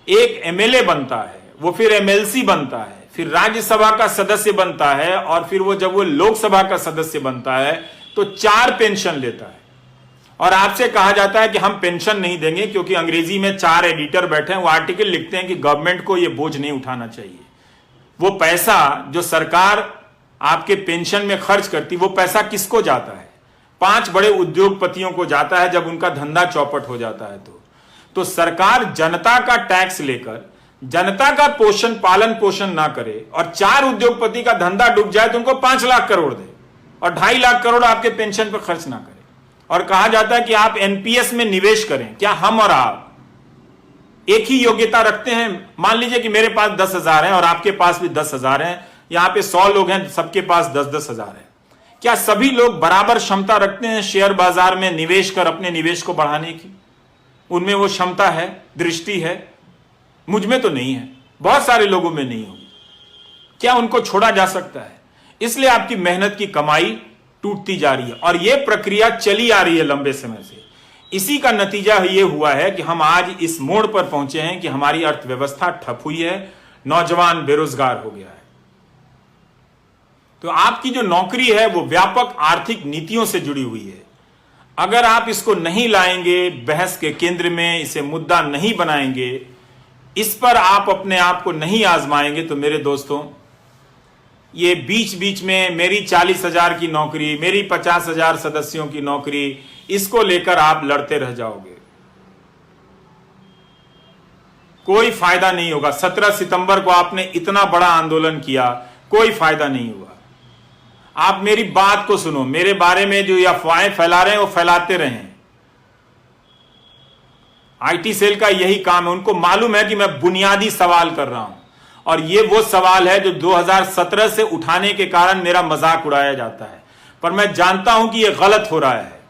एक एमएलए बनता है, वो फिर एमएलसी बनता है, फिर राज्यसभा का सदस्य बनता है, और फिर जब वो लोकसभा का सदस्य बनता है तो 4 पेंशन लेता है। और आपसे कहा जाता है कि हम पेंशन नहीं देंगे, क्योंकि अंग्रेजी में 4 एडिटर बैठे हैं, वो आर्टिकल लिखते हैं कि गवर्नमेंट को ये बोझ नहीं उठाना चाहिए। वो पैसा जो सरकार आपके पेंशन में खर्च करती, वो पैसा किसको जाता है? 5 बड़े उद्योगपतियों को जाता है जब उनका धंधा चौपट हो जाता है। तो सरकार जनता का टैक्स लेकर जनता का पालन पोषण ना करे और 4 उद्योगपति का धंधा डूब जाए तो उनको 5 लाख करोड़ दे और 2.5 लाख करोड़ आपके पेंशन पर खर्च ना करे। और कहा जाता है कि आप एनपीएस में निवेश करें। क्या हम और आप एक ही योग्यता रखते हैं? मान लीजिए कि मेरे पास 10,000 है और आपके पास भी 10,000 है, यहां पे 100 लोग हैं, सबके पास 10-10 हजार है। क्या सभी लोग बराबर क्षमता रखते हैं शेयर बाजार में निवेश कर अपने निवेश को बढ़ाने की? उनमें वो क्षमता है, दृष्टि है? मुझ में तो नहीं है, बहुत सारे लोगों में नहीं होगी। क्या उनको छोड़ा जा सकता है? इसलिए आपकी मेहनत की कमाई टूटती जा रही है और यह प्रक्रिया चली आ रही है लंबे समय से। इसी का नतीजा यह हुआ है कि हम आज इस मोड़ पर पहुंचे हैं कि हमारी अर्थव्यवस्था ठप हुई है, नौजवान बेरोजगार हो गया है। तो आपकी जो नौकरी है वो व्यापक आर्थिक नीतियों से जुड़ी हुई है। अगर आप इसको नहीं लाएंगे बहस के केंद्र में, इसे मुद्दा नहीं बनाएंगे, इस पर आप अपने आप को नहीं आजमाएंगे, तो मेरे दोस्तों, ये बीच बीच में मेरी 40,000 की नौकरी, मेरी 50,000 सदस्यों की नौकरी, इसको लेकर आप लड़ते रह जाओगे, कोई फायदा नहीं होगा। 17 सितंबर को आपने इतना बड़ा आंदोलन किया, कोई फायदा नहीं हुआ। आप मेरी बात को सुनो, मेरे बारे में जो अफवाहें फैला रहे हैं वो फैलाते रहें। आईटी सेल का यही काम है, उनको मालूम है कि मैं बुनियादी सवाल कर रहा हूं और ये वो सवाल है जो 2017 से उठाने के कारण मेरा मजाक उड़ाया जाता है, पर मैं जानता हूं कि यह गलत हो रहा है।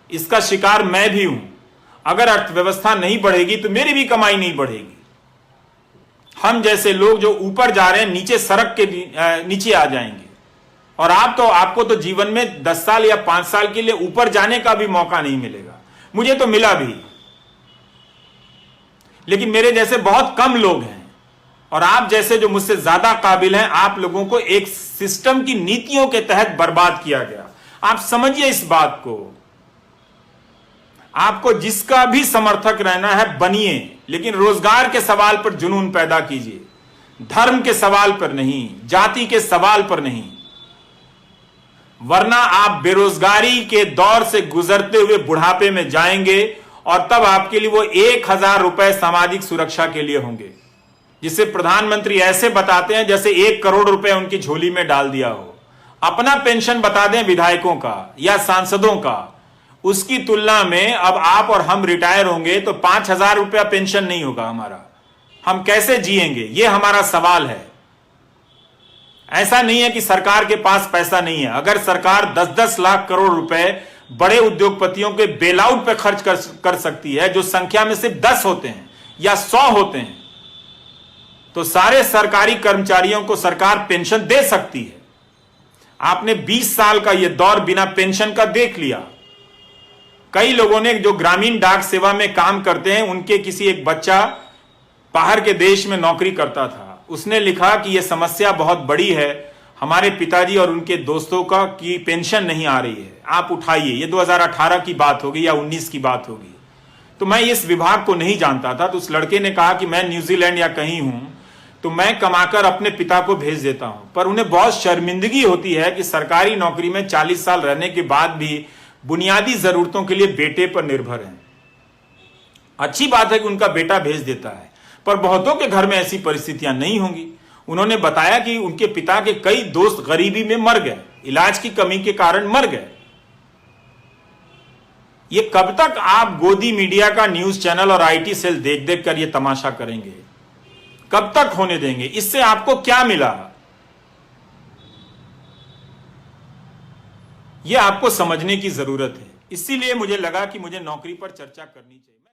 इसका शिकार मैं भी हूं। अगर अर्थव्यवस्था नहीं बढ़ेगी तो मेरी भी कमाई नहीं बढ़ेगी। हम जैसे लोग जो ऊपर जा रहे हैं नीचे सड़क के नीचे आ जाएंगे। और आपको तो जीवन में 10 साल या 5 साल के लिए ऊपर जाने का भी मौका नहीं मिलेगा। मुझे तो मिला भी, लेकिन मेरे जैसे बहुत कम लोग हैं और आप जैसे जो मुझसे ज्यादा काबिल हैं, आप लोगों को एक सिस्टम की नीतियों के तहत बर्बाद किया गया। आप समझिए इस बात को। आपको जिसका भी समर्थक रहना है बनिए, लेकिन रोजगार के सवाल पर जुनून पैदा कीजिए, धर्म के सवाल पर नहीं, जाति के सवाल पर नहीं, वरना आप बेरोजगारी के दौर से गुजरते हुए बुढ़ापे में जाएंगे और तब आपके लिए वो 1,000 रुपए सामाजिक सुरक्षा के लिए होंगे, जिसे प्रधानमंत्री ऐसे बताते हैं जैसे 1 करोड़ रुपए उनकी झोली में डाल दिया हो। अपना पेंशन बता दें विधायकों का या सांसदों का, उसकी तुलना में अब आप और हम रिटायर होंगे तो 5,000 रुपया पेंशन नहीं होगा हमारा। हम कैसे जिएंगे, ये हमारा सवाल है। ऐसा नहीं है कि सरकार के पास पैसा नहीं है। अगर सरकार 10-10 लाख करोड़ रुपए बड़े उद्योगपतियों के बेलआउट पे खर्च कर सकती है, जो संख्या में सिर्फ 10 होते हैं या 100 होते हैं, तो सारे सरकारी कर्मचारियों को सरकार पेंशन दे सकती है। आपने 20 साल का यह दौर बिना पेंशन का देख लिया। कई लोगों ने जो ग्रामीण डाक सेवा में काम करते हैं, उनके किसी एक बच्चा बाहर के देश में नौकरी करता था, उसने लिखा कि यह समस्या बहुत बड़ी है, हमारे पिताजी और उनके दोस्तों का की पेंशन नहीं आ रही है, आप उठाइए। ये 2018 की बात होगी या 19 की बात होगी। तो मैं इस विभाग को नहीं जानता था, तो उस लड़के ने कहा कि मैं न्यूजीलैंड या कहीं हूं तो मैं कमाकर अपने पिता को भेज देता हूं। पर उन्हें बहुत शर्मिंदगी होती है कि सरकारी नौकरी में 40 साल रहने के बाद भी बुनियादी जरूरतों के लिए बेटे पर निर्भर हैं। अच्छी बात है कि उनका बेटा भेज देता है, पर बहुतों के घर में ऐसी परिस्थितियां नहीं होंगी। उन्होंने बताया कि उनके पिता के कई दोस्त गरीबी में मर गए, इलाज की कमी के कारण मर गए। ये कब तक आप गोदी मीडिया का न्यूज चैनल और आईटी सेल देख देख कर ये तमाशा करेंगे? कब तक होने देंगे? इससे आपको क्या मिला? यह आपको समझने की जरूरत है। इसीलिए मुझे लगा कि मुझे नौकरी पर चर्चा करनी चाहिए।